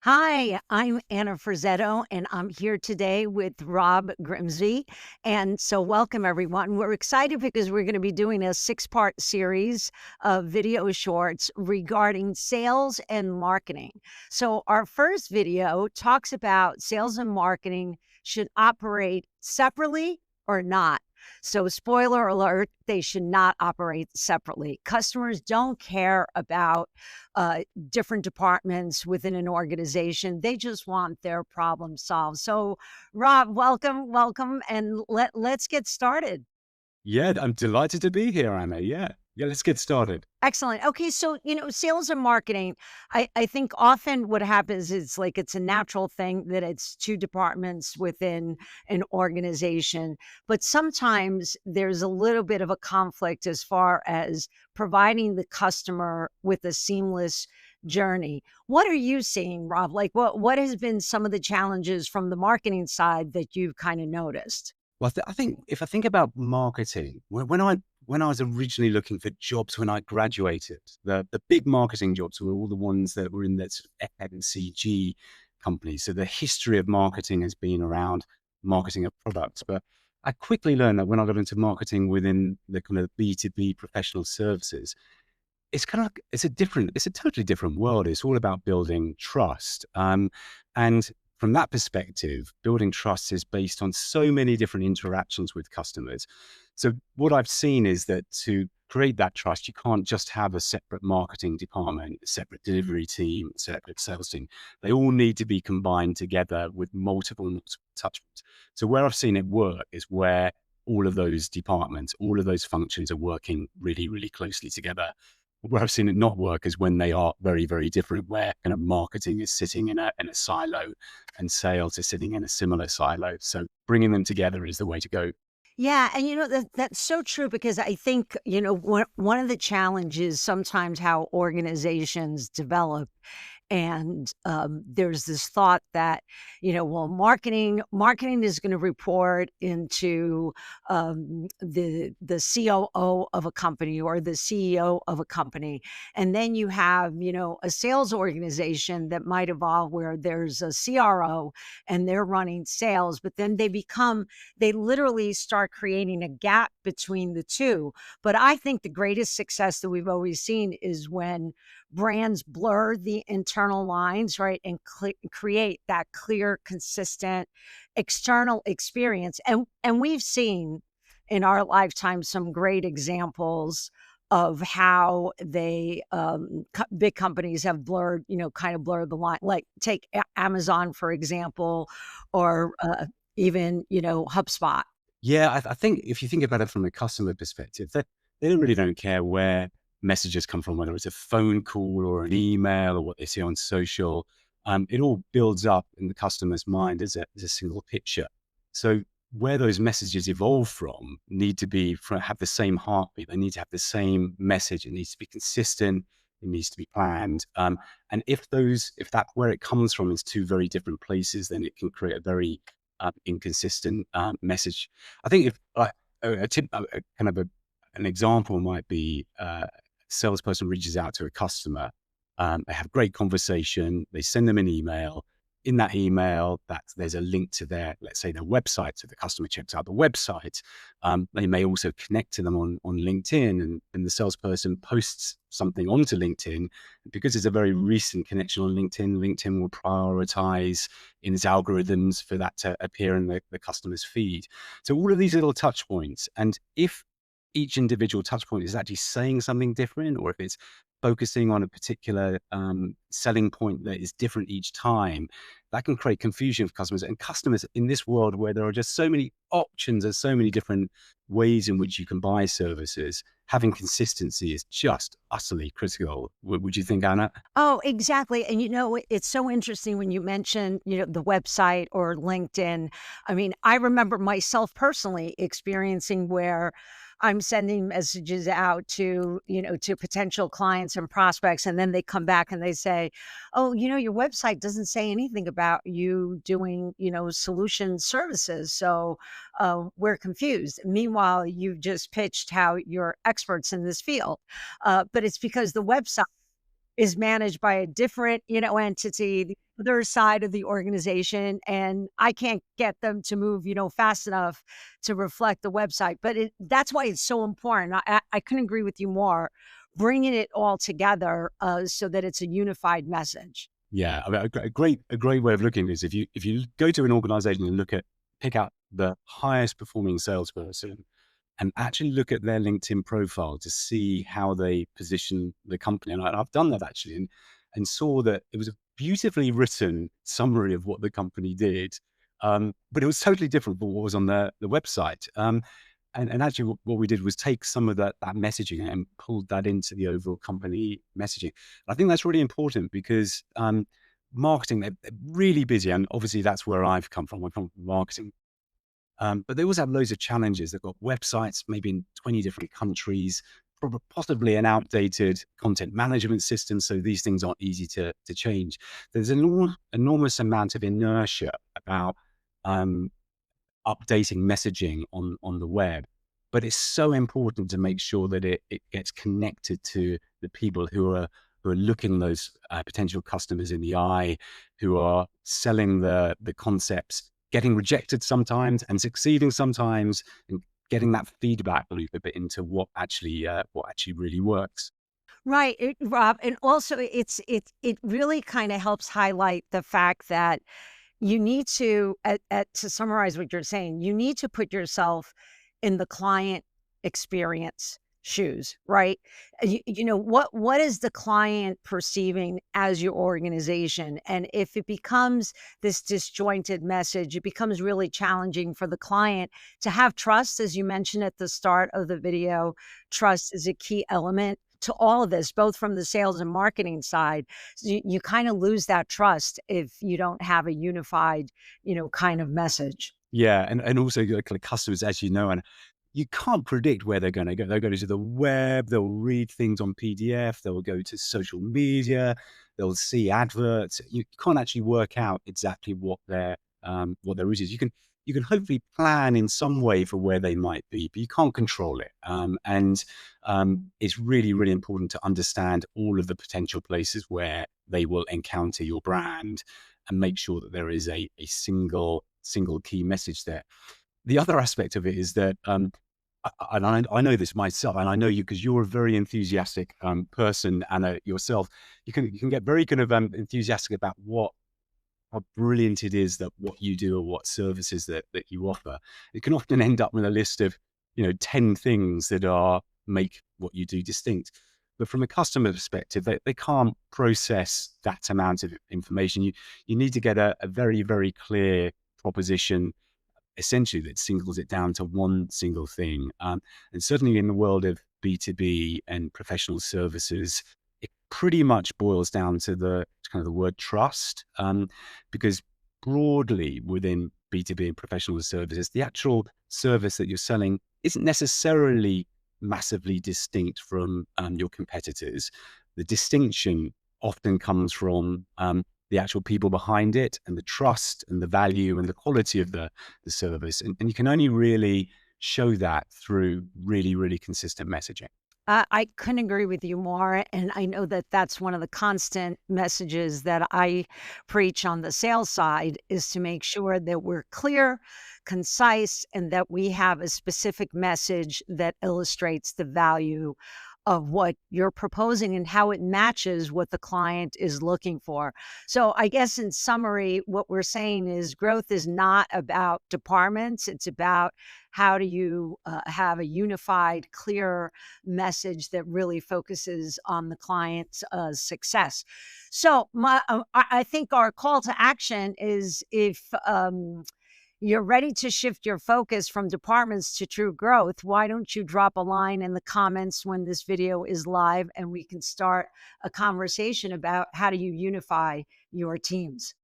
Hi, I'm Anna Frazzetto, and I'm here today with Rob Grimsby. And so, welcome everyone. We're excited because we're going to be doing a six-part series of video shorts regarding sales and marketing. So, our first video talks about sales and marketing should operate separately or not. So, spoiler alert, they should not operate separately. Customers don't care about different departments within an organization. They just want their problem solved. So, Rob, welcome, and let's get started. Yeah, I'm delighted to be here, Anna. Yeah, let's get started. Excellent. Okay, so sales and marketing. I think often what happens is like it's a natural thing that it's two departments within an organization, but sometimes there's a little bit of a conflict as far as providing the customer with a seamless journey. What are you seeing, Rob? Like what has been some of the challenges from the marketing side that you've kind of noticed? Well, I think if I think about marketing, when I was originally looking for jobs when I graduated, the big marketing jobs were all the ones that were in that sort of FMCG companies. So the history of marketing has been around marketing of products. But I quickly learned that when I got into marketing within the kind of B2B professional services, it's kind of like it's a totally different world. It's all about building trust. And from that perspective, building trust is based on so many different interactions with customers. So what I've seen is that to create that trust, you can't just have a separate marketing department, a separate delivery team, a separate sales team. They all need to be combined together with multiple touch points. So where I've seen it work is where all of those departments, all of those functions are working really, really closely together. Where I've seen it not work is when they are very, very different, where kind of marketing is sitting in a silo and sales is sitting in a similar silo. So bringing them together is the way to go. Yeah, and that's so true because I think, one of the challenges sometimes how organizations develop and there's this thought that well, marketing is going to report into the COO of a company or the CEO of a company, and then you have a sales organization that might evolve where there's a CRO and they're running sales, but then they literally start creating a gap between the two. But I think the greatest success that we've always seen is when brands blur the internal lines, right, and create that clear, consistent external experience. And we've seen in our lifetime some great examples of how big companies have blurred, kind of blurred the line. Like take Amazon for example, or even HubSpot. Yeah, I think if you think about it from a customer perspective, they don't care where messages come from, whether it's a phone call or an email or what they see on social. It all builds up in the customer's mind as a single picture. So where those messages evolve from need to have the same heartbeat. They need to have the same message. It needs to be consistent. It needs to be planned. And if that where it comes from is two very different places, then it can create a very inconsistent message. I think if a tip, kind of an example might be a salesperson reaches out to a customer, they have a great conversation, they send them an email. In that email, there's a link to let's say their website, so the customer checks out the website. They may also connect to them on LinkedIn, and the salesperson posts something onto LinkedIn. Because it's a very recent connection on LinkedIn, LinkedIn will prioritize in its algorithms for that to appear in the customer's feed. So all of these little touch points, and if each individual touch point is actually saying something different, or if it's focusing on a particular selling point that is different each time, that can create confusion for customers. And customers in this world where there are just so many options and so many different ways in which you can buy services, having consistency is just utterly critical. Would you think, Anna? Oh, exactly. And it's so interesting when you mention, the website or LinkedIn. I mean, I remember myself personally experiencing where I'm sending messages out to potential clients and prospects, and then they come back and they say, "Oh, your website doesn't say anything about you doing, solution services. So we're confused." Meanwhile, you've just pitched how you're experts in this field. But it's because the website is managed by a different, entity. other side of the organization, and I can't get them to move, fast enough to reflect the website. But that's why it's so important. I couldn't agree with you more. Bringing it all together so that it's a unified message. Yeah, I mean, a great way of looking at it is if you go to an organization and pick out the highest performing salesperson and actually look at their LinkedIn profile to see how they position the company. And I've done that actually, and saw that it was a beautifully written summary of what the company did, but it was totally different from what was on the website. And actually, what we did was take some of that messaging and pulled that into the overall company messaging. I think that's really important because marketing, they're really busy, and obviously that's where I've come from. I come from marketing, but they also have loads of challenges. They've got websites, maybe in 20 different countries, possibly an outdated content management system. So these things aren't easy to change. There's an enormous amount of inertia about um, updating messaging on the web. But it's so important to make sure that it gets connected to the people who are looking those potential customers in the eye, who are selling the concepts, getting rejected sometimes and succeeding sometimes, and getting that feedback loop a bit into what actually really works. Right, Rob, and also it really kind of helps highlight the fact that you need to to summarize what you're saying, you need to put yourself in the client experience shoes, right? What is the client perceiving as your organization? And if it becomes this disjointed message, it becomes really challenging for the client to have trust, as you mentioned at the start of the video. Trust is a key element to all of this, both from the sales and marketing side. So you kind of lose that trust if you don't have a unified, kind of message. Yeah, and also like customers, as you know, and you can't predict where they're going to go. They'll go to the web, they'll read things on PDF, they'll go to social media, they'll see adverts. You can't actually work out exactly what their route is. You can hopefully plan in some way for where they might be, but you can't control it. And it's really, really important to understand all of the potential places where they will encounter your brand and make sure that there is a single key message there. The other aspect of it is that, and I know this myself, and I know you because you're a very enthusiastic person, Anna, yourself. You can get very kind of enthusiastic about how brilliant it is that what you do or what services that you offer. It can often end up with a list of 10 things that are make what you do distinct. But from a customer perspective, they can't process that amount of information. You need to get a very, very clear proposition essentially that singles it down to one single thing. And certainly in the world of B2B and professional services, it pretty much boils down to the kind of the word trust, because broadly within B2B and professional services, the actual service that you're selling isn't necessarily massively distinct from your competitors. The distinction often comes from the actual people behind it and the trust and the value and the quality of the service. And you can only really show that through really, really consistent messaging. I couldn't agree with you more. And I know that that's one of the constant messages that I preach on the sales side is to make sure that we're clear, concise, and that we have a specific message that illustrates the value of what you're proposing and how it matches what the client is looking for. So I guess in summary, what we're saying is growth is not about departments. It's about how do you have a unified, clear message that really focuses on the client's success. So I think our call to action is if you're ready to shift your focus from departments to true growth, why don't you drop a line in the comments when this video is live and we can start a conversation about how do you unify your teams?